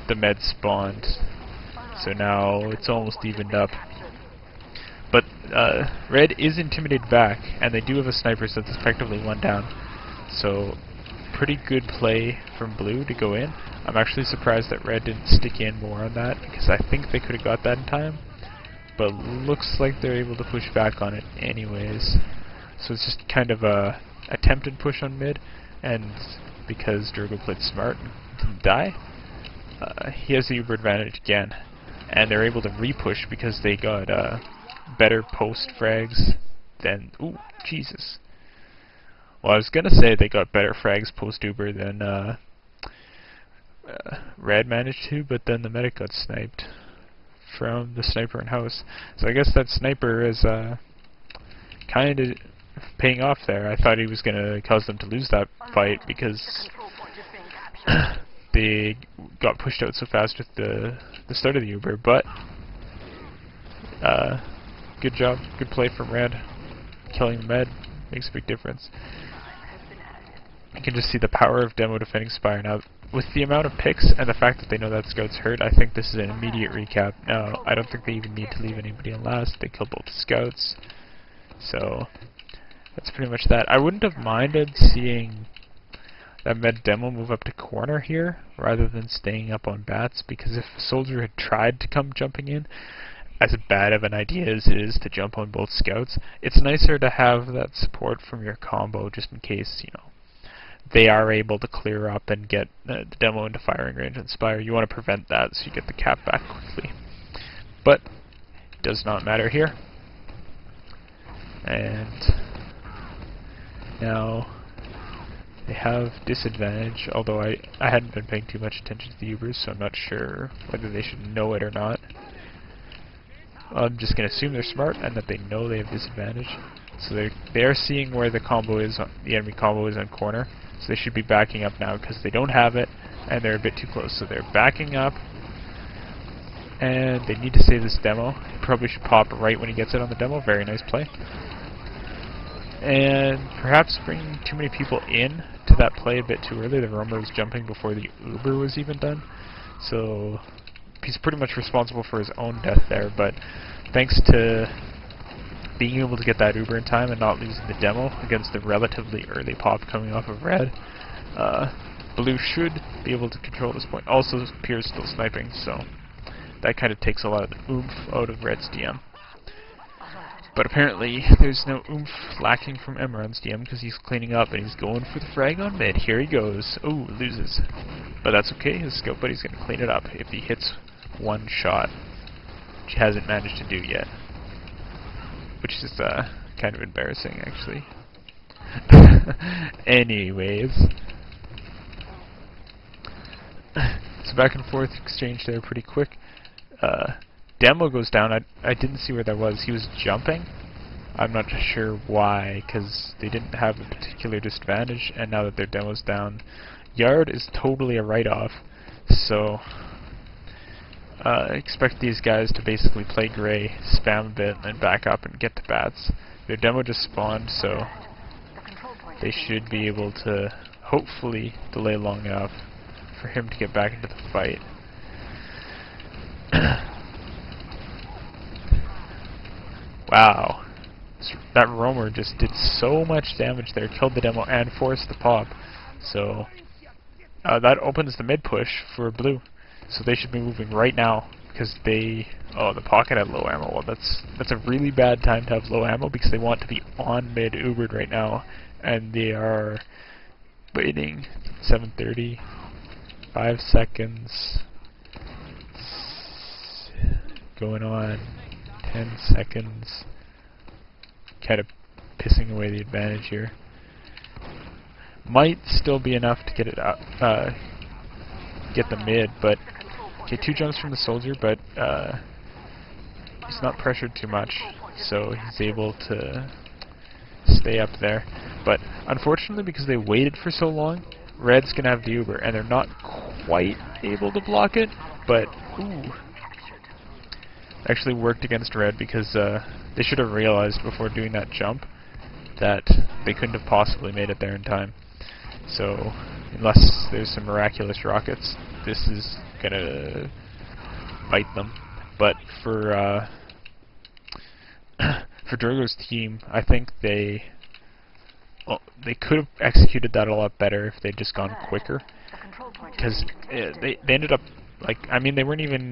the med spawned. So now it's almost evened up. But red is intimidated back, and they do have a sniper, so it's effectively one down. So pretty good play from blue to go in. I'm actually surprised that red didn't stick in more on that, because I think they could have got that in time. But looks like they're able to push back on it anyways. So it's just kind of a attempted push on mid, and because Drogo played smart and didn't die, he has the Uber advantage again. And they're able to re-push because they got better post frags than... Ooh, Jesus. Well, I was gonna say they got better frags post Uber than red managed to, but then the medic got sniped from the sniper in house. So I guess that sniper is kind of paying off there. I thought he was gonna cause them to lose that fight because they got pushed out so fast with the start of the Uber, but good job, good play from red. Killing the med makes a big difference. You can just see the power of demo defending Spire. Now, with the amount of picks and the fact that they know that Scout's hurt, I think this is an immediate recap. Now, I don't think they even need to leave anybody on last. They killed both Scouts. So, that's pretty much that. I wouldn't have minded seeing that med demo move up to corner here, rather than staying up on bats, because if a soldier had tried to come jumping in, as bad of an idea as it is to jump on both Scouts, it's nicer to have that support from your combo just in case, you know, they are able to clear up and get the demo into firing range and Spire. You want to prevent that so you get the cap back quickly. But it does not matter here. And now they have disadvantage, although I hadn't been paying too much attention to the Ubers, so I'm not sure whether they should know it or not. I'm just going to assume they're smart and that they know they have disadvantage. So they are seeing where the combo is, the enemy combo is on corner. So they should be backing up now because they don't have it and they're a bit too close. So they're backing up and they need to save this demo. He probably should pop right when he gets it on the demo. Very nice play. And perhaps bringing too many people in to that play a bit too early. The roamer was jumping before the Uber was even done. So he's pretty much responsible for his own death there, but thanks to being able to get that Uber in time and not losing the demo against the relatively early pop coming off of red, blue should be able to control this point. Also, Pierre's still sniping, so that kind of takes a lot of the oomph out of red's DM. But apparently, there's no oomph lacking from Emeron's DM because he's cleaning up and he's going for the frag on mid. Here he goes. Ooh, loses. But that's okay, his scout buddy's going to clean it up if he hits one shot, which he hasn't managed to do yet. Which is kind of embarrassing, actually. Anyways. So back and forth exchange there pretty quick. Demo goes down. I didn't see where that was. He was jumping. I'm not sure why, because they didn't have a particular disadvantage, and now that their demo's down, Yard is totally a write-off. So expect these guys to basically play gray, spam a bit, and then back up and get to bats. Their demo just spawned, so they should be able to hopefully delay long enough for him to get back into the fight. Wow. That roamer just did so much damage there, killed the demo and forced the pop. So that opens the mid push for blue. So they should be moving right now because they... Oh, the pocket had low ammo. Well, that's a really bad time to have low ammo because they want to be on mid Ubered right now. And they are waiting 7:30, 5 seconds, going on 10 seconds, kind of pissing away the advantage here. Might still be enough to get it out, get the mid, but okay, 2 jumps from the soldier, but he's not pressured too much, so he's able to stay up there. But unfortunately, because they waited for so long, red's gonna have the Uber, and they're not quite able to block it, but ooh, actually worked against red because they should have realized before doing that jump that they couldn't have possibly made it there in time. So unless there's some miraculous rockets, this is gonna bite them. But for for Drogo's team, I think they could have executed that a lot better if they'd just gone quicker, because they ended up, like, I mean, they weren't even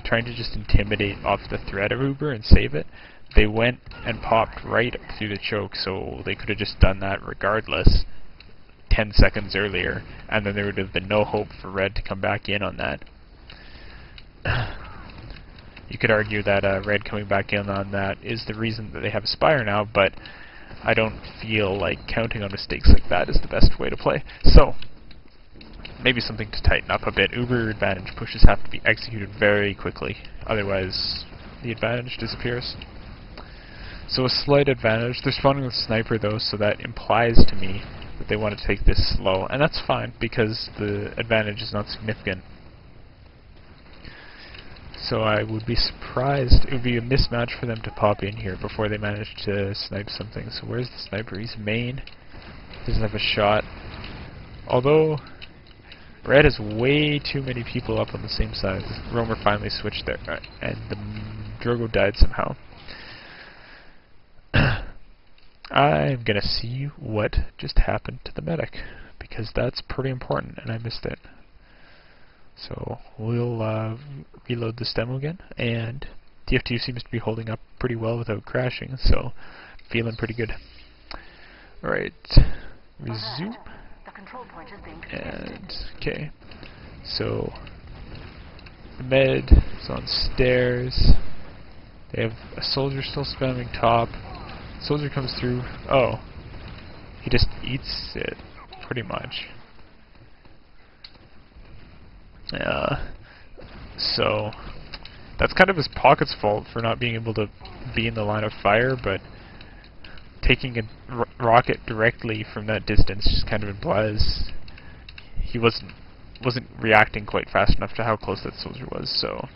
trying to just intimidate off the threat of Uber and save it. They went and popped right up through the choke, so they could have just done that regardless 10 seconds earlier, and then there would have been no hope for Red to come back in on that. You could argue that Red coming back in on that is the reason that they have a Spire now, but I don't feel like counting on mistakes like that is the best way to play. So, maybe something to tighten up a bit. Uber advantage pushes have to be executed very quickly, otherwise the advantage disappears. So a slight advantage. They're spawning with Sniper though, so that implies to me that they want to take this slow, and that's fine because the advantage is not significant. So I would be surprised. It would be a mismatch for them to pop in here before they manage to snipe something. So where's the sniper? He's main. Doesn't have a shot. Although Red has way too many people up on the same side. Roamer finally switched there, and the Drogo died somehow. I'm gonna see what just happened to the medic, because that's pretty important, and I missed it. So we'll reload this demo again, and TF2 seems to be holding up pretty well without crashing, so feeling pretty good. Alright, resume. And, okay, so the med is on stairs. They have a soldier still spamming top. Soldier comes through. Oh, he just eats it, pretty much. So that's kind of his pocket's fault for not being able to be in the line of fire, but taking a rocket directly from that distance just kind of implies he wasn't reacting quite fast enough to how close that soldier was. So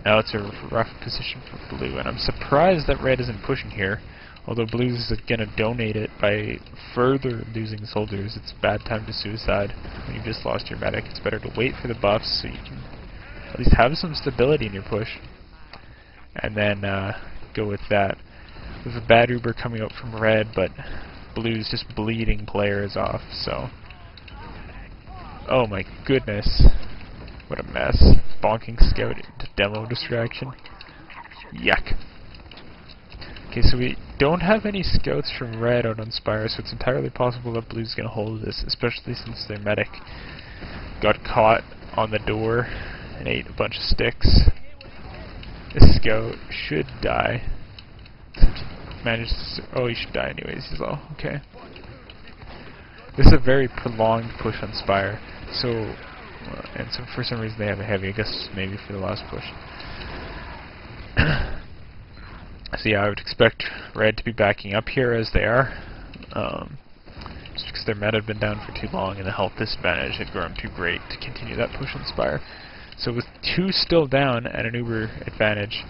now it's a rough position for Blue, and I'm surprised that Red isn't pushing here. Although Blue's gonna donate it by further losing soldiers. It's a bad time to suicide when you've just lost your medic. It's better to wait for the buffs so you can at least have some stability in your push, and then go with that. There's a bad Uber coming out from Red, but Blue's just bleeding players off, so... Oh my goodness. What a mess. Bonking scout into demo distraction. Yuck. Okay, so we don't have any scouts from Red out on Spire, so it's entirely possible that Blue's gonna hold this, especially since their medic got caught on the door and ate a bunch of sticks. This scout should die. Managed to... Oh, he should die anyways, he's low. Okay. This is a very prolonged push on Spire, so... and so for some reason they have a heavy, I guess maybe for the last push. So yeah, I would expect Red to be backing up here as they are. Just because their meta had been down for too long and the health disadvantage had grown too great to continue that push on Spire. So with 2 still down and an Uber advantage,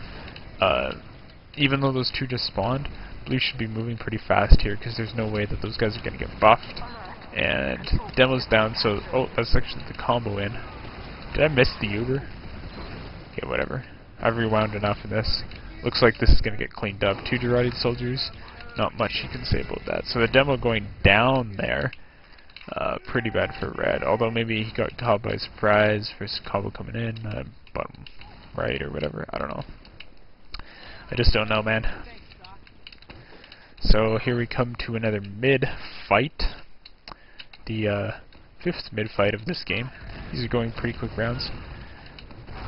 even though those 2 just spawned, Blue should be moving pretty fast here because there's no way that those guys are going to get buffed. And Demo's down, so... Oh, that's actually the combo in. Did I miss the Uber? Okay, whatever. I've rewound enough in this. Looks like this is going to get cleaned up. 2 Gerardied soldiers, not much you can say about that. So the Demo going down there, pretty bad for Red. Although maybe he got caught by surprise for his combo coming in, bottom right or whatever. I don't know. I just don't know, man. So here we come to another mid fight. The 5th mid fight of this game. These are going pretty quick rounds.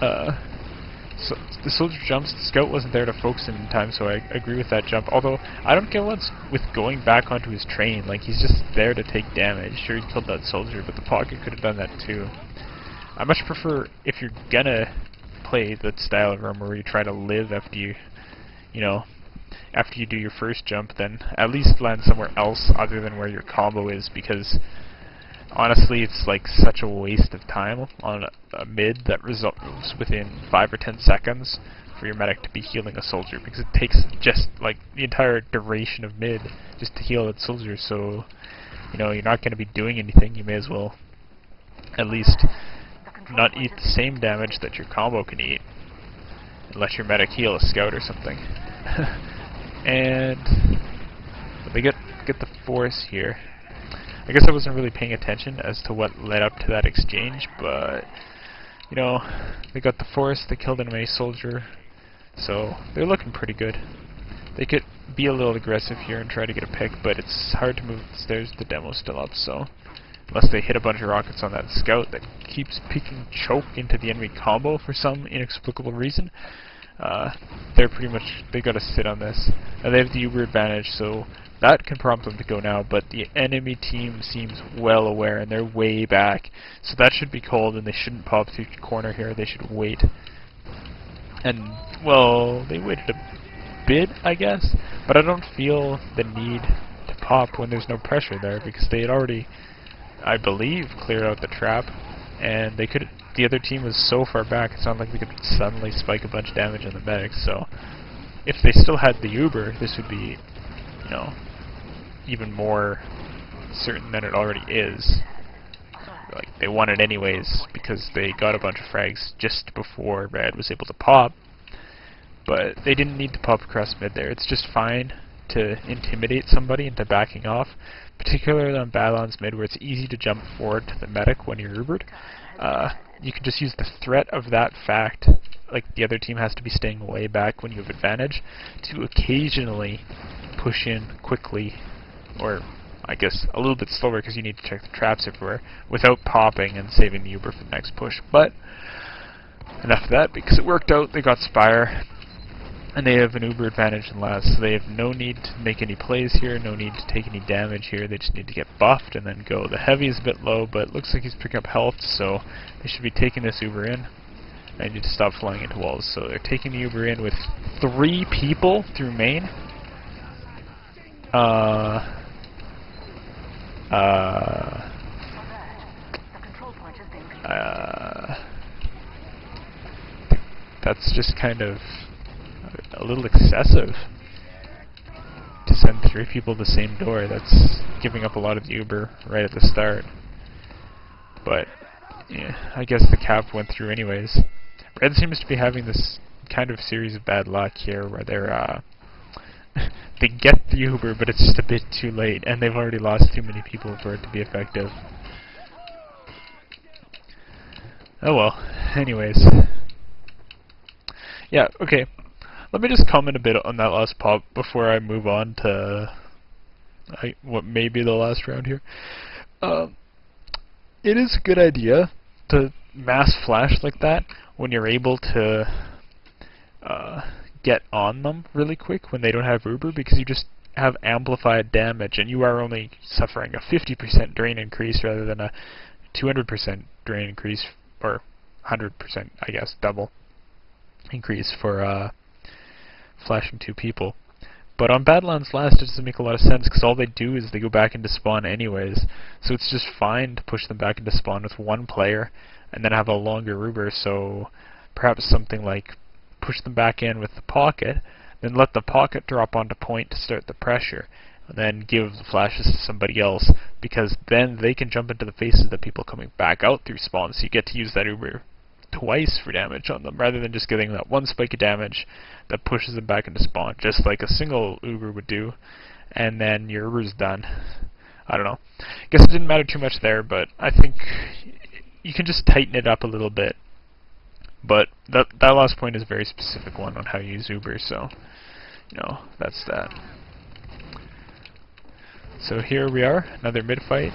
So the soldier jumps, the scout wasn't there to focus him in time, so I agree with that jump. Although, I don't get what's with going back onto his train. Like, he's just there to take damage. Sure, he killed that soldier, but the pocket could have done that too. I much prefer, if you're gonna play that style of roam where you try to live after you know, after you do your first jump, then at least land somewhere else other than where your combo is, because honestly, it's like such a waste of time on a mid that results within 5 or 10 seconds for your medic to be healing a soldier, because it takes just like the entire duration of mid just to heal that soldier. So you know, you're not going to be doing anything. You may as well at least not eat the same damage that your combo can eat, unless your medic heal a scout or something. And they get the force here. I guess I wasn't really paying attention as to what led up to that exchange, but you know, they got the force, they killed an enemy soldier, so they're looking pretty good. They could be a little aggressive here and try to get a pick, but it's hard to move up the stairs. The demo's still up, so unless they hit a bunch of rockets on that scout that keeps picking choke into the enemy combo for some inexplicable reason, they're pretty much, they gotta sit on this. Now they have the Uber advantage, so that can prompt them to go now, but the enemy team seems well aware and they're way back, so that should be called, and they shouldn't pop through the corner here. They should wait. And well, they waited a bit, I guess, but I don't feel the need to pop when there's no pressure there, because they had already, I believe, cleared out the trap, and they could. The other team was so far back, it's not like they could suddenly spike a bunch of damage on the medics. So if they still had the Uber, this would be, you know, even more certain than it already is. Like, they won it anyways because they got a bunch of frags just before Red was able to pop. But they didn't need to pop across mid there. It's just fine to intimidate somebody into backing off, particularly on badlands mid where it's easy to jump forward to the medic when you're Ubered. You can just use the threat of that fact, like the other team has to be staying way back when you have advantage, to occasionally push in quickly, or I guess a little bit slower because you need to check the traps everywhere, without popping and saving the Uber for the next push. But enough of that, because it worked out. They got Spire, and they have an Uber advantage in last, so they have no need to make any plays here, no need to take any damage here. They just need to get buffed and then go. The heavy is a bit low, but it looks like he's picking up health, so they should be taking this Uber in. I need to stop flying into walls, so they're taking the Uber in with 3 people through main. That's just kind of a little excessive to send 3 people to the same door. That's giving up a lot of the Uber right at the start. But yeah, I guess the cap went through anyways. Red seems to be having this kind of series of bad luck here where they're they get the Uber, but it's just a bit too late, and they've already lost too many people for it to be effective. Oh well, anyways. Yeah, okay. Let me just comment a bit on that last pop before I move on to what may be the last round here. It is a good idea to mass flash like that when you're able to get on them really quick when they don't have Uber, because you just have amplified damage and you are only suffering a 50% drain increase rather than a 200% drain increase, or 100%, I guess, double increase for flashing 2 people. But on Badlands last, it doesn't make a lot of sense because all they do is they go back into spawn anyways, so it's just fine to push them back into spawn with 1 player and then have a longer Uber. So perhaps something like push them back in with the pocket, then let the pocket drop onto point to start the pressure, and then give the flashes to somebody else, because then they can jump into the faces of the people coming back out through spawn, so you get to use that Uber twice for damage on them, rather than just getting that 1 spike of damage that pushes them back into spawn, just like a single Uber would do, and then your Uber's done. I don't know. Guess it didn't matter too much there, but I think you can just tighten it up a little bit. But that last point is a very specific one on how you use Uber, so, you know, that's that. So here we are, another mid-fight.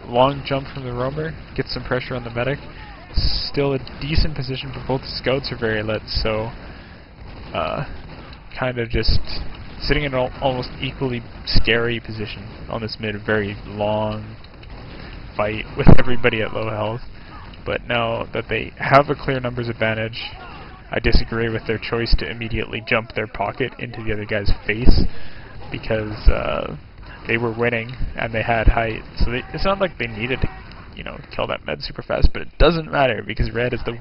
Long jump from the roamer, gets some pressure on the medic. Still a decent position, but both scouts are very lit, so kind of just sitting in an almost equally scary position on this mid, very long fight with everybody at low health. But now that they have a clear numbers advantage, I disagree with their choice to immediately jump their pocket into the other guy's face, because they were winning and they had height, so it's not like they needed to, you know, kill that med super fast, but it doesn't matter because Red is the